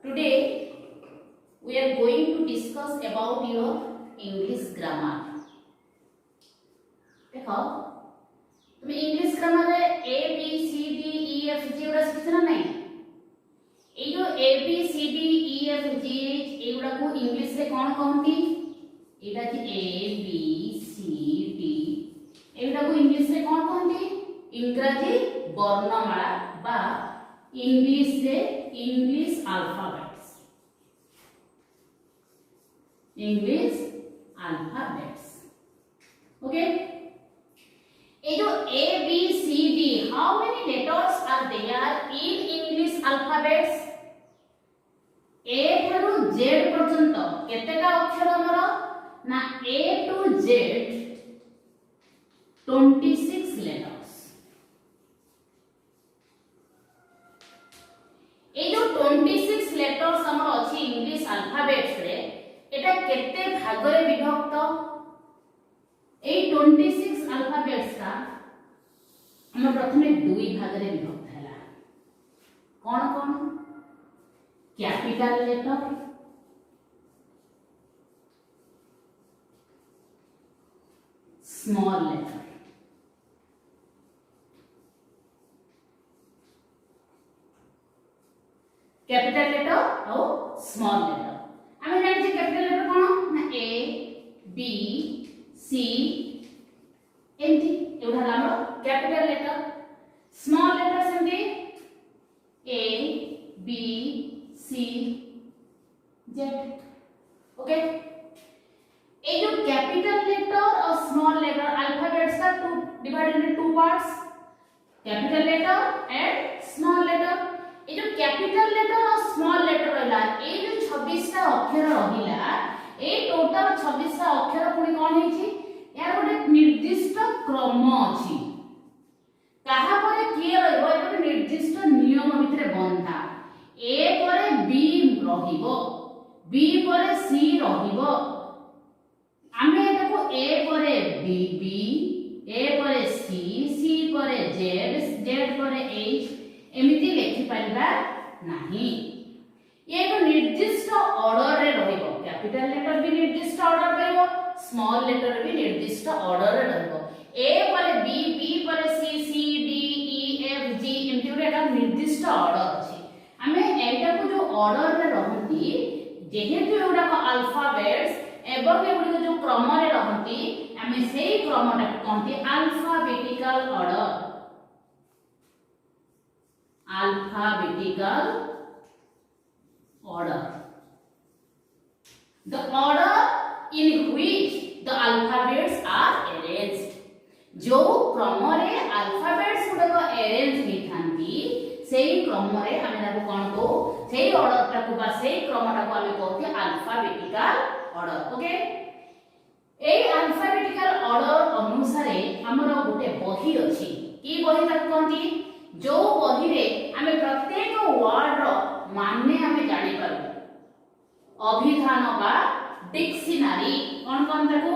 Today we are going to discuss about your English grammar. देखो तुम English grammar रे A B C D E F G उड़ा सीखना नहीं. ए जो A B C D E F G ए उड़ा को इंग्लिश रे कौन कहती? एटा कि ए बी सी डी ए उड़ा को इंग्लिश रे कौन कहती? इंग्रजी वर्णमाला बा इंग्लिश रे English alphabets. English alphabets. Okay. ये जो A B C D, how many letters are there in English alphabets? A ठारू Z पर्यंत केतेका अक्षर हमर ना A to Z 26 letters. ये जो 26 letters हमर अछि इंग्लिश अल्फाबेट्स रे एटा केते भाग रे विभक्त? ए 26 अल्फाबेट्स का हम प्रथमे दुई भाग रे विभक्त हैला. कौन कौन? Capital letter, small letter. Capital letter और स्मॉल लेटर. हमें जानि छै कैपिटल लेटर कोन ना ए बी सी एमती एवढा हमर कैपिटल लेटर. स्मॉल लेटर सेमती A B C Z. Okay. ए जो कैपिटल लेटर और स्मॉल लेटर अल्फाबेट्स का two divided into two parts, capital letter and small letter. ए जो कैपिटल लेटर और स्मॉल लेटर रहला ए जो 26 टा अक्षर रहिला ए टोटल 26 टा अक्षर पुनी कोन हेछि यार गोटे निर्दिष्ट क्रम अछि. कहा परे के रहइबो ए गोटे निर्दिष्ट नियम भितरे बंधा. ए परे बी रहिबो, बी परे सी रहिबो. आमे एटाको ए परे बी बी, ए परे सी, सी परे जेड, जेड परे एच एमिति लेखि पाइबा नाही. ये एक निर्दिष्ट ऑर्डर रे रहिबो. कैपिटल लेटर भी निर्दिष्ट ऑर्डर रहइबो, स्मॉल लेटर भी निर्दिष्ट ऑर्डर रे रहइबो. ए परे बी, बी परे सी, सी डी ई एफ जी एमिति उडा निर्दिष्ट ऑर्डर अछि. हमें एटा को जो ऑर्डर रे रहंती जेहेतु एउडा को अल्फाबेट्स एवं एगुडी जो क्रम रे रहंती हमें सेही क्रमटा कहंती alphabetical order. Alphabetical order. The order in which the alphabets are arranged. जो क्रम रे अल्फाबेट्स गुडको अरेंज हेथांती सेही क्रम रे हमें ताको कोन को सेही ऑर्डर ताको बा सेही क्रमटा को हमें कहते अल्फाबेटिकल ऑर्डर. ओके. ए अल्फाबेटिकल ऑर्डर अनुसार हमर गोटे बही अछि. की बही ताको कहंती? जो बही रे हमें प्रत्येक वर्ड रो माने हमें जानि पारु. अभिधान बा डिक्शनरी. कोन कोन ताको?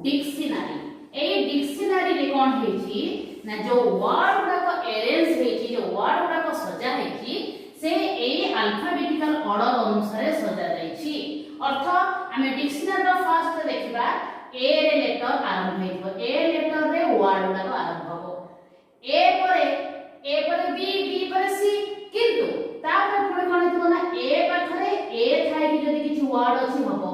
डिक्शनरी. ए डिक्शनरी रे कोन हेछि ना जो वर्ड गुडा को अरेंज हेछि, जो वर्ड गुडा को सजा हेछि से ए अल्फाबेटिकल ऑर्डर अनुसार सजा जाइछि. अर्थ हमें डिक्शनरी रो फर्स्ट देखिबा ए रे लेटर आरंभ हेइबो. ए लेटर रे वर्ड गुडा को आरंभ होबो. ए परे बी, बी परे सी. किंतु तापर पुणी कोन हेतबो ना ए पाखरे ए थाई कि जदी किछि वर्ड अछि हबो,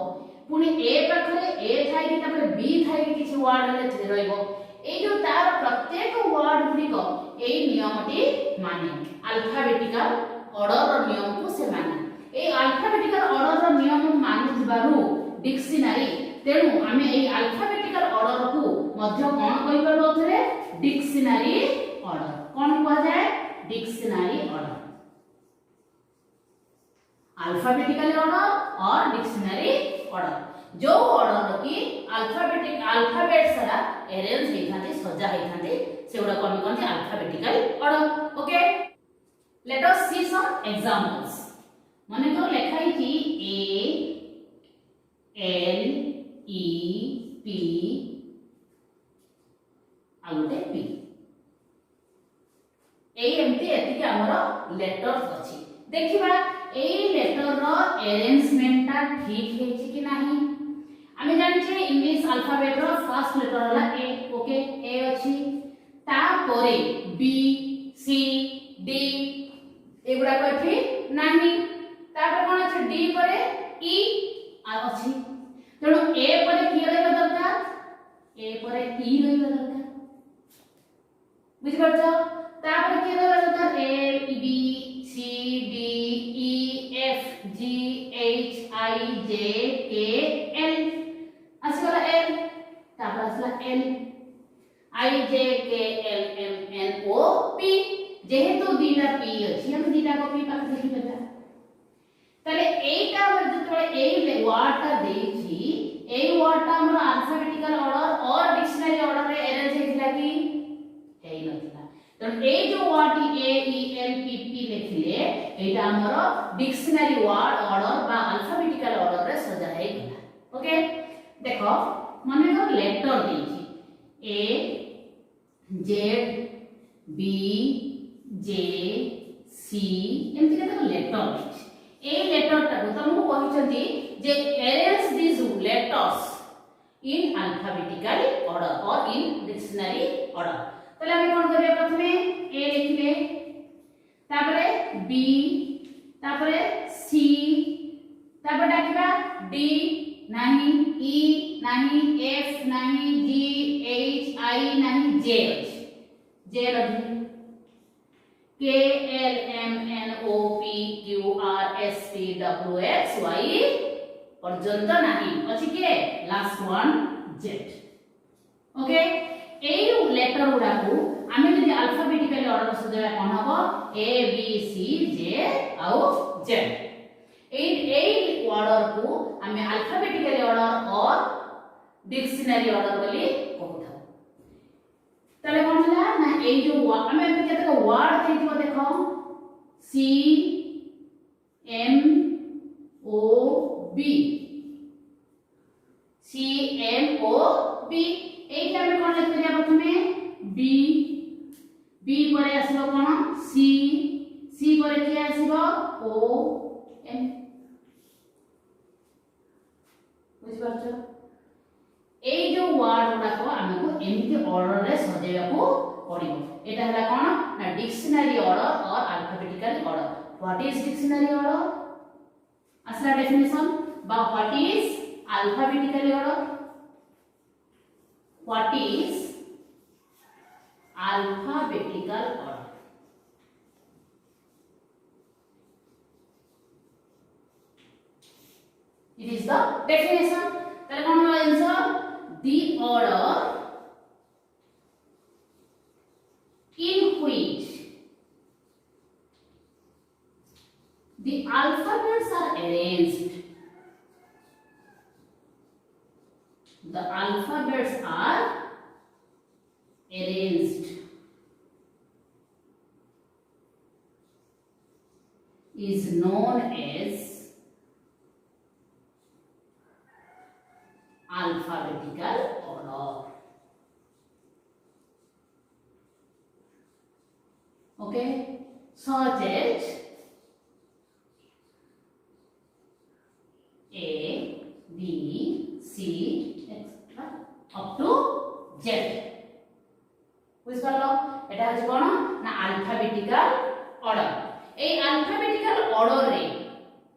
पुणी ए पाखरे ए थाई कि तापर बी थाई कि किछि वर्ड रे रहइबो. ए जो तार प्रत्येक वर्ड गुडी को ए नियमटी माने अल्फाबेटिकल ऑर्डर रो नियम को से माने. ए अल्फाबेटिकल ऑर्डर रो नियम मानु दिबारु डिक्शनरी तेनु हमें ए अल्फाबेटिकल ऑर्डर को मध्य कोन कहि परबो थरे डिक्शनरी ऑर्डर. कौन कहा जाए? Dictionary order. अल्फाबेटिकल ऑर्डर और डिक्शनरी ऑर्डर. जो ऑर्डर की अल्फाबेट सारा अरेंज हेथांती सजा हेथांती सेउडा को हम कहते alphabetical order. Okay. Let us see some examples. माने को लेखा ही ए एल ई पी आउटे पी. एमती एतिके हमर लेटर्स अछि. देखिबा ए लेटर अरेंजमेंट टा ठीक है कि नहीं आमे जानि छे इंग्लिश अल्फाबेट रो फर्स्ट लेटर होला ए ओके ए अछि ता परे बी सी डी एगुडा कथि नाही तापर कोन अछि डी परे ई आ अछि तेणु ए परे कि रहबा दरकार ए परे ई रहबा दरकार बुझि परछो तापर कि रहबा दरकार A B C D E F G H I J K L असला एल तापर असला L I J K L M N O P जेहेतु दीटा पी अछि हम दीटा को पी पाक देखि देबा তাহলে এইটা আমরা যেতবে এই ওয়ার্ডটা দেইছি এই ওয়ার্ডটা আমরা আলফাবেটিক্যাল অর্ডার অর ডিকশনারি অর্ডারে অ্যারেঞ্জ হেইছিলা কি হেই নথিলা তো এই যে ওয়ার্ডটি এ ই এল পি পি লিখিলে এইটা ଆମର ডিকশনারি ওয়ার্ড অর্ডার বা আলফাবেটিক্যাল অর্ডারে সজা হেইগলা ওকে দেখো মনে করো লেটার দেইছি A Z B J C এমতি কেতে লেটার দেইছি এই লেটারটা তোমাকে কহিছন্তি যে arrange this letters in alphabetical order or in dictionary order তাহলে আমি কোন করবে প্রথমে এ লিখলে তারপরে বি তারপরে সি তারপরে ডাকিবা ডি নাহি ই নাহি এফ নাহি জি এইচ আই নাহি জে জে রাখি K L M N O P Q R S T W X Y পর্যন্ত নাহি আছে কি লাস্ট ওয়ান জেড ওকে এই লেটার গুডাকু আমি যদি আলফাবেটিক্যালি অর্ডার সজাবা কোন হবো A B C J আউ Z এই অর্ডার কু আমি আলফাবেটিক্যালি অর্ডার অর ডিকশনারি অর্ডার বলি কহুথা তাহলে কোন হলা না এই যে আমি কেতক ওয়ার্ড দেইছো দেখো C M O B C M O B এইটা আমি কোন লিখিবা প্রথমে বি বি পরে আসিব কোন সি সি পরে কি আসিব ও এম বুঝি পারছো এই যে ওয়ার্ড গুডাকো আমাকু এমতি অর্ডার রে সজাইবাকু পড়িব এটা হলা কোন না dictionary order or alphabetical order what is dictionary order আসলা ডেফিনিশন বা what is alphabetically order what is alphabetical order it is the definition তাহলে কোন হলো answer the order in which the alphabets are arranged the alphabets are arranged is known as alphabetical order okay such as A B C up to Z বুঝ পারলো এটা হচ্ছে কোন না alphabetical order এই আলফাবেটিক্যাল অর্ডার রে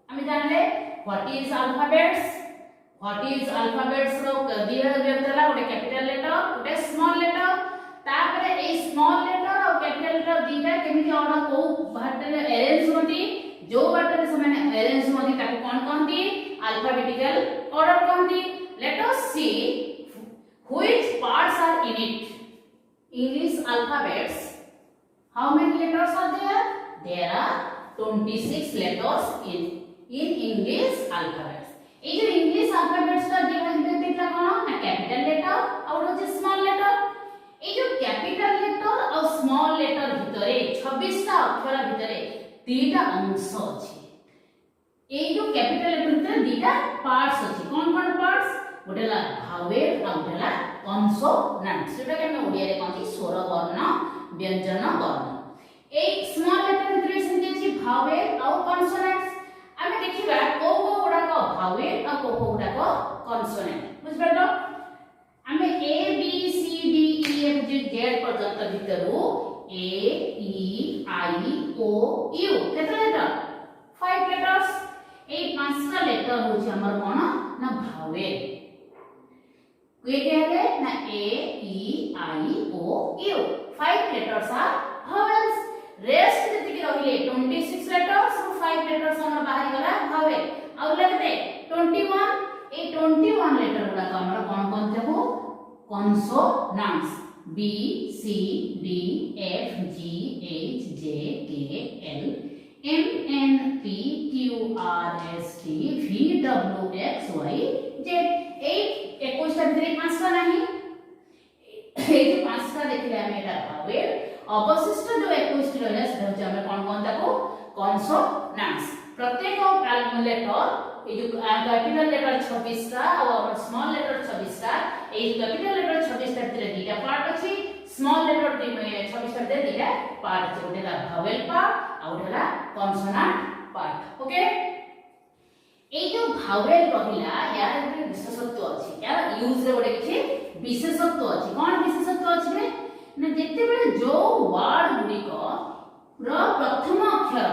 আমি জানলে হোয়াট ইজ আলফাবেটস रो दिया व्यक्तला ଗୋଟେ ক্যাপিটাল লেটার ଗୋଟେ স্মল লেটার তারপরে এই স্মল লেটার আর ক্যাপিটাল লেটার দিটা কেমিতি অর্ডার কো বাটরে अरेंज होती जो बाटरे समान अरेंज होती ताको कोन कहंती alphabetical order कहंती let us see which parts are in it english alphabets how many letters are there are 26 letters in english alphabets এই যে English alphabets টা যেটা দেখলা কোন না ক্যাপিটাল লেটার আর হচ্ছে স্মল লেটার এই যে ক্যাপিটাল লেটার আর স্মল লেটার ভিতরে 26 টা অক্ষর ভিতরে দুইটা অংশ আছে এই যে ক্যাপিটাল লেটার ভিতরে দুইটা পার্টস আছে কোন কোন পার্টস গোটেলা ভাওয়েল আর গোটেলা কনসোনান্ট সেটাকে আমি ওড়িয়ারে কহନ୍ତି স্বর বর্ণ ব্যঞ্জন বর্ণ এই স্মল লেটার ভিতরে সেমতি আছে ভাওয়েল আর কনসোনান্টস আমি দেখিবা कोडा को कॉन्सोनेंट बुझ परलो हमें A B C D E F G Z पर्यंत भितरु A E I O U केते लेटर 5 लेटर्स ए पांचटा लेटर होची हमर कोन ना भावेल के हेले ना A E I O U 5 letters are vowels rest जति के रहिले 26 लेटर्स और 5 लेटर्स हमर बाहर गला भावेल और लगते 21 ए 21 लेटर गुडा को हमर कोन कोन देबो consonants B C D F G H J K L M N P Q R S T V W X Y Z 21 टा भितर पांचटा नाही ए जो पांचटा देखले हम एटा भावेल अवशिष्ट जो 21 टी रहले सेटा होचे हम कोन कोन ताको कॉन्सोनेंट्स प्रत्येक लेटर ये जो कैपिटल लेटर 26 टा और स्मॉल लेटर 26 टा ए कैपिटल लेटर 26 टा भितर दीटा पार्ट अछि स्मॉल लेटर 26 टा भितर दीटा पार्ट अछि ओटेला भावेल पार्ट और ओटेला कॉन्सोनेंट पार्ट ओके ए जो भावेल रहिला यार एक विशेषत्व अछि यार यूज रे गोटे किछि विशेषत्व अछि कोन विशेषत्व अछि रे ना जेते बेले जो वर्ड गुडी को र प्रथम अक्षर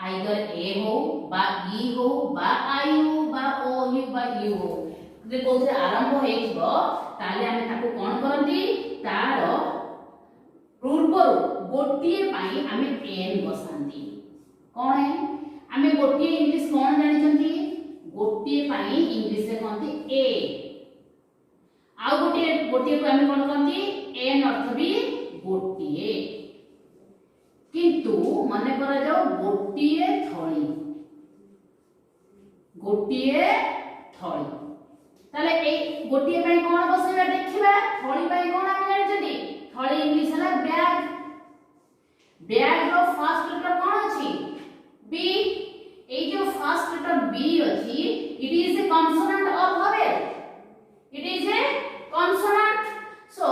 आइदर ए हो बा ई हो बा आई हो बा ओ यू बा यू हो जे कोथे आरंभ हेइबो ताले हमें ताको कोन करंती तार पूर्वरु गोटिए पाई हमें एन बसांती कोन है हमें गोटिए इंग्लिश कोन जानि छंती गोटिए पाई इंग्लिश रे कहंती ए आ गोटिए गोटिए को हमें कोन कहंती एन अर्थ भी गोटिए किंतु माने करा जाओ गोटिए थळी ताले ए गोटिए पई कोन बसेबा देखिबा थळी पई कोन हम जानि छथि थळी इंग्लिश हला bag bag row first letter कोन अछि बी ए जो फर्स्ट लेटर बी अछि इट इज ए कॉन्सोनेंट और vowel it is a consonant so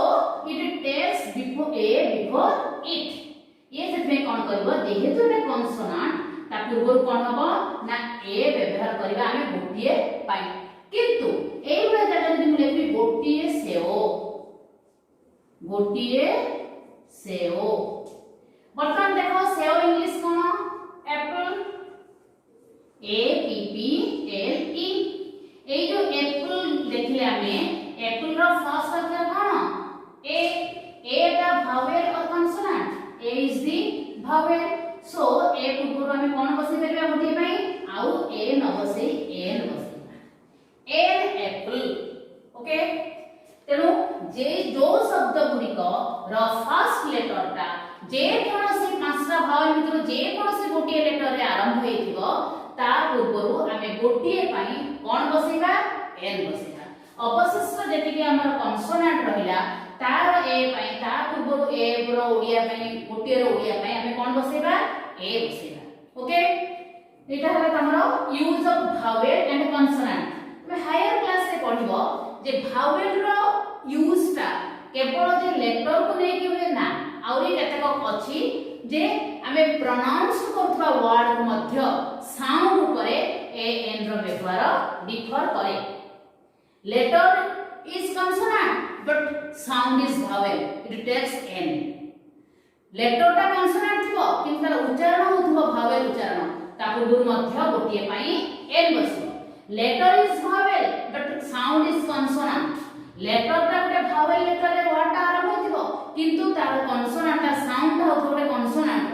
it takes before a before it ये सेते कोन करबो जेहेतु एटा कॉन्सोनेंट ता पूर्व कोन हबो ना ए व्यवहार करबा हमें गोटिए पाई किंतु एई बडा जगह जदि लेखि गोटिए सेओ बर्तमान देखो सेओ इंग्लिश कोन apple A P P L E ए जो एप्पल देखले हमें एप्पल रो फर्स्ट अक्षर कोन ए दा भावेल और consonant A is the vowel so A पूर्व हमें कौन बसे परबा गोटे पई आउ A न बसे N बसे N apple ओके तेनु जे जो शब्द गुडी को र फर्स्ट लेटर ता जे कोनोसी पांचटा भावल भितर जे कोनोसी गोटे लेटर रे आरंभ हेतिबो ता पूर्वरु हमें गोटे पई कौन बसेबा N बसेबा अवशिष्ट जेति के हमर कॉन्सोनेंट रहिला तार ए पई ता पूर्व ए पुरो ओडिया पई गोटे रो ओडिया पई हमें कोन बसेबा ए बसेबा ओके एटा हला तमरो use of vowel and consonant तुम हायर क्लास रे पढिबो जे भावेल रो यूज ता केवल जे लेटर को नै कि होय ना आउरी केतेक अछि जे हमें प्रोनाउंस करथवा वर्ड को मध्य साउंड ऊपर ए एन रो व्यवहार डिफर करे letter is consonant but sound is vowel it takes n letter टा consonant थिबो किंतु तार उच्चारण होथबो vowel उच्चारण ता पूर्व मध्य गोटिए पई n बसिबो letter is vowel but sound is consonant letter टा गोटे vowel letter रे वर्ड टा आरंभ होथिबो किंतु तार consonant टा sound टा होथबो गोटे consonant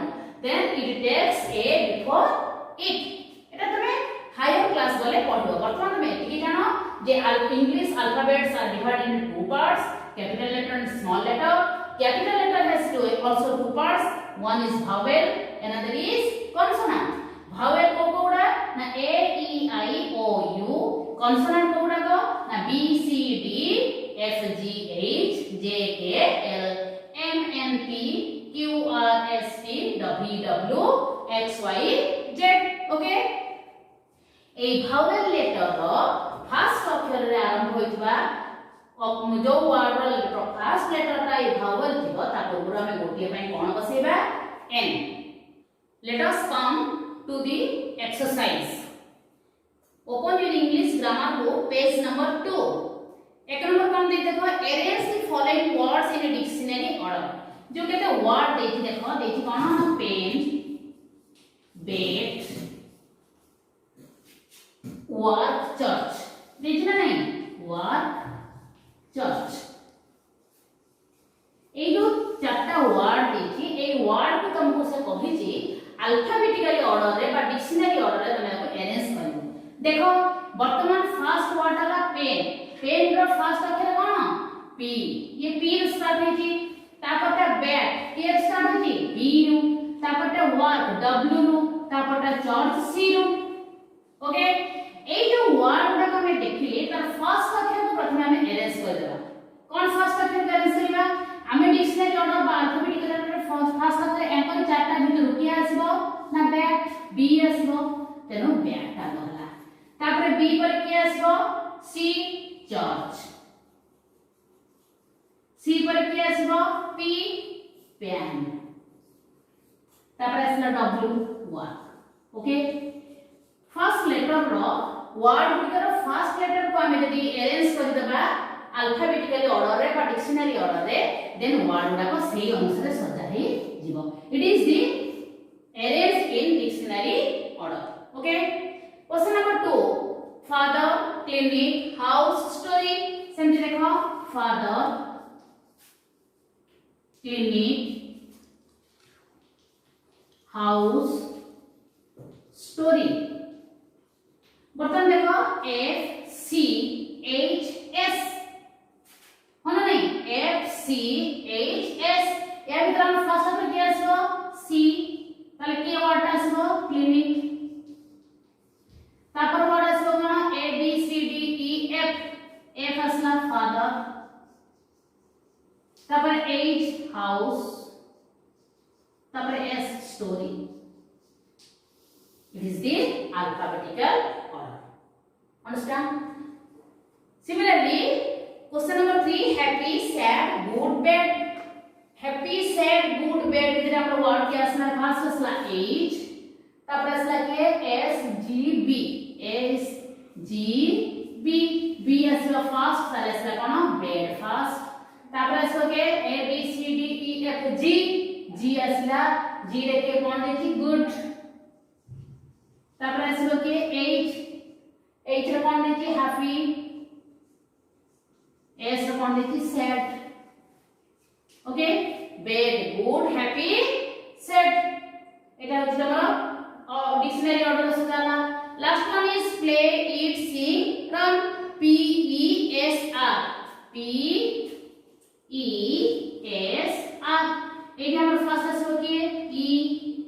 then it takes a before it एटा तमे हायर क्लास गले पढिबो वर्तमान में एतिकी जानो जे English alphabets are divided into two parts capital letter and small letter capital letter has also two parts one is vowel another is consonant vowel को कोडा ना a e i o u consonant कोडा को ना b c d f g h j k l m n p q r s t w w x y z okay ए vowel letter रो first अक्षर रे आरंभ होइतबा जो वर्ड रो लेटर फर्स्ट लेटर ता ए भावेल थिबो ता पूरा में गोटिए पई कोन बसेबा n let us come to the exercise open your english grammar book page number 2 एक नंबर कौन दे देखो arrange the following words in a dictionary order जो केते वर्ड देछि देखो देछि कोन पेन बेट वर्क चर्च देछि ना नहीं वर्क चर्च ए जो चारटा वर्ड देखि ए वर्ड को तुमको से कहि छी अल्फाबेटिकली ऑर्डर रे बा डिक्शनरी ऑर्डर रे तुम अरेंज करबो देखो वर्तमान फर्स्ट वर्ड आला पेन पेन रो फर्स्ट अक्षर कोन पी ये पी रे स्टार्ट होई छी तापरटा बैट के स्टार्ट होई छी बी नु तापरटा वर्क डब्ल्यू नु तापरटा चर्च सी नु ओके ए जो वर्ड गुडा को हम देखिले तार फर्स्ट अक्षर को प्रथमे हम अरेंज कर देबा कोन फर्स्ट अक्षर को अरेंज करबा हमें डिक्शनरी ऑर्डर बा अल्फाबेटिकल ऑर्डर फर्स्ट अक्षर एकर चारटा भितर की आसीबो ना बैट बी आसीबो तेनो बैट ता गला तापर बी पर की आसीबो सी चर्च सी पर की आसीबो पी पेन तापर आसला W work okay first letter रो वर्ड गुडर फर्स्ट लेटर को हमें यदि अरेंज कर देबा अल्फाबेटिकली ऑर्डर रे बा डिक्शनरी ऑर्डर रे देन वर्ड गुडा को सही अनुसार सजा हे जीवो it is the arrange in dictionary order okay question number 2 father clinic house story समझ देखो फादर क्लिनिक हाउस स्टोरी बर्तन देखो एफ सी एच एस होना नहीं एफ सी एच एस या भीतर हम फर्स्ट अक्षर क्या आसबो सी ताले के वर्ड आसबो क्लिनिक तापर वर्ड आसबो कोन A B C D E F F असला फादर तापर एच हाउस तापर S story it is the alphabetical order understand similarly question number 3 happy sad good bad happy sad good bad इधर आपण word के असला first असला h तापर असला के s g b s g b b असला फर्स्ट ताले असला कोन bad फर्स्ट तापर असला के a b c d e f g g असला g रे के कोन देखि गुड तापर असलो के h h रे कोन देखि हैप्पी s रे कोन देखि sad okay bad good happy sad एटा होछि तमरो डिक्शनरी ऑर्डर सजाला last one is play eat sing run p e s r p e s r एटा हमर फर्स्ट असलो के e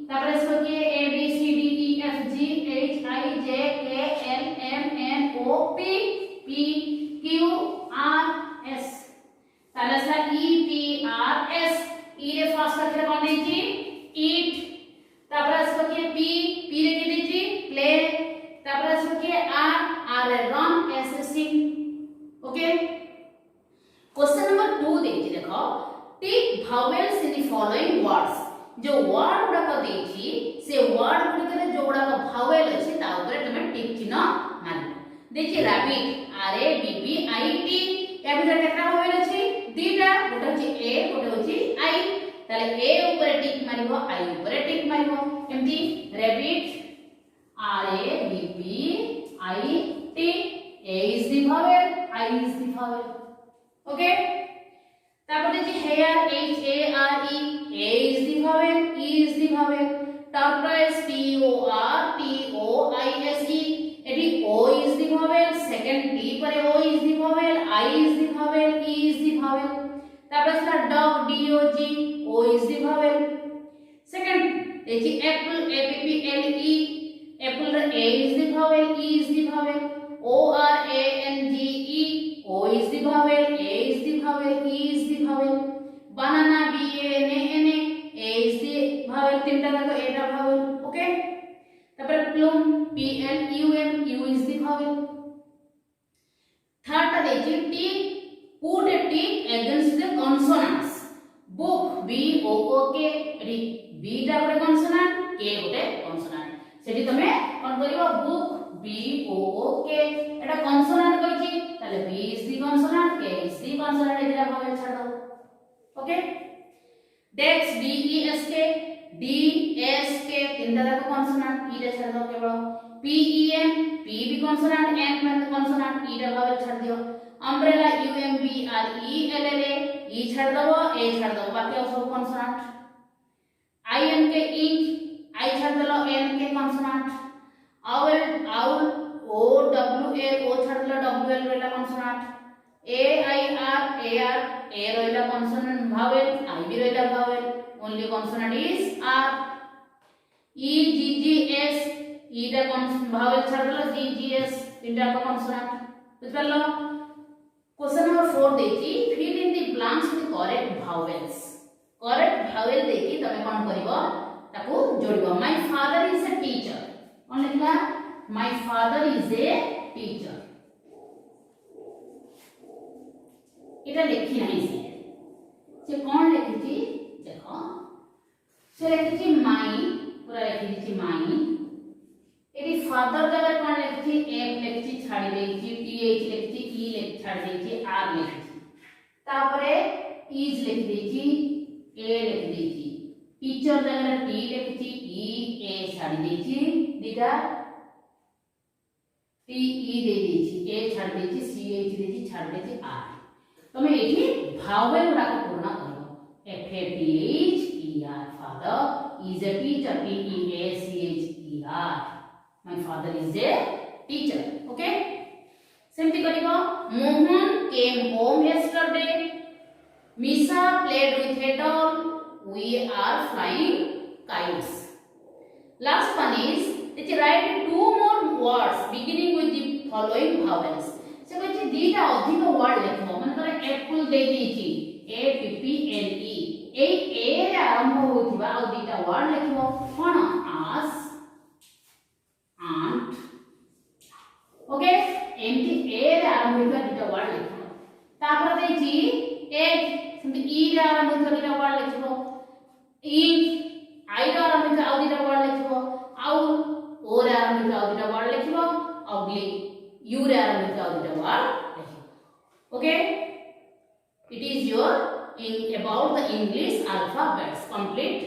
तापर असलो के a b c d e f g h i j k l m n o p p q r s ताले सा e p r s e रे first अक्षर कोन देछि ईट तापर असलो के p p रे के देछि प्ले तापर असलो के r r रे रन s रे सिंग ओके क्वेश्चन नंबर 2 देछि देखो टिक भावेल्स इन द फॉलोइंग वर्ड्स जो वर्ड गुडा को देछि से वर्ड गुडी के जो गुडा को भावेल अछि ता ऊपर तुमे टिक चिन्ह मारबो देखि rabbit r a b b i t या भीतर केतना भावेल अछि दीटा गोटे अछि a गोटे अछि i ताले a ऊपर टिक मारिबो i ऊपर टिक मारिबो एमती rabbit r a b b i t a is the vowel I is the vowel okay तापर देखि hair h a r e a is the vowel e is the vowel tortoise t o r t o i s e eighty o is the vowel second t पर o is the vowel I is the vowel e is the vowel तापर असला dog d o g o is the vowel second देखि apple a p p l e apple a is the vowel e is the vowel o r a n g e o is the vowel a is the vowel e is the vowel banana b a n a a is the vowel तीनटा का ए टा vowel okay तापर plum p l u m u is the vowel third टा देखि t put a t against the consonants book b o o k री b टा गोटे consonant k गोटे consonant सेठी तमे कोन करिवो book b o o k एटा consonant তাহলে B is the consonant, K is the consonant, এই দিলা ভাবে ছাড় দাও। ওকে, next D E S K, D S K তিনটা দেখো কনসোনান্ট, E টা ছাড় দাও কেবল। P E N, P भी consonant, N মানে consonant, E টা ভাবে ছাড় দিও। umbrella U M B R E L L A, E ছাড় দাও, A ছাড় দাও, বাকি সব consonant. I N K ink, I ছাড় দিলো, N K consonant. owl owl, O W A, O ছাড় দিলো, W L রইলা consonant. A I R A R, A রইলা কনসোনান্ট ভাওয়েল, I B রইলা vowel, only consonant is R। E G G S, E টা vowel ছাড় দিলো, G G S তিনটা consonant. বুঝতে পারলো? क्वेश्चन नंबर 4 देखी fill in the blanks with correct vowels. Correct vowel देखी तमे कोन करिवो ताकू जोड़िबो। My father is a teacher, कोन लिखला? My father is a teacher. এটা লিখি নাই সে কোন লিখিছি দেখো, সে লিখিছি মাই, পুরা লিখিছি মাই। এটি ফাদার জায়গায় কোন লিখছি? এফ লিখছি ছাড়ি দেইছি, টি এইচ লিখছি, ই লিখ ছাড়ি দেইছি, আর লিখছি, তারপরে ইজ লিখ দেইছি, এ লিখ দেইছি। টিচার জায়গায় টি লিখছি, ই এ ছাড়ি দেইছি, দুইটা টি ই দেই দেইছি, এ ছাড়ি দেইছি, সি এইচ দেইছি, ছাড়ি দেইছি, আর। তুমি এটি ভাওয়েল গুড়াকে পূর্ণ করো। F A T H E R, father is a teacher, T E A C H E R, my father is a teacher। okay, सेमती करिवो। Mohan came home yesterday, Misha played with a doll, we are flying kites। last one is let's write two more words beginning with the following vowels। से कहछि दीटा अधिक word लिखो, माने करे apple दे देछि, A P P L E, ए रे आरंभ होथिबा आ दीटा वर्ड लिखो कोन? as, aunt। ओके, एमती ए रे आरंभ होइबा दुटा वर्ड लिखो। तापर देछि एग, सेमती ई रे आरंभ होइबा दुटा वर्ड लिखो। इन, आई रे आरंभ होइबा आ दुटा वर्ड लिखो। आउ, ओ रे आरंभ होइबा आ दुटा वर्ड लिखो। अगली यू रे आरंभ होइबा आ दुटा वर्ड लिखो। Okay, it is your in about the English alphabets complete।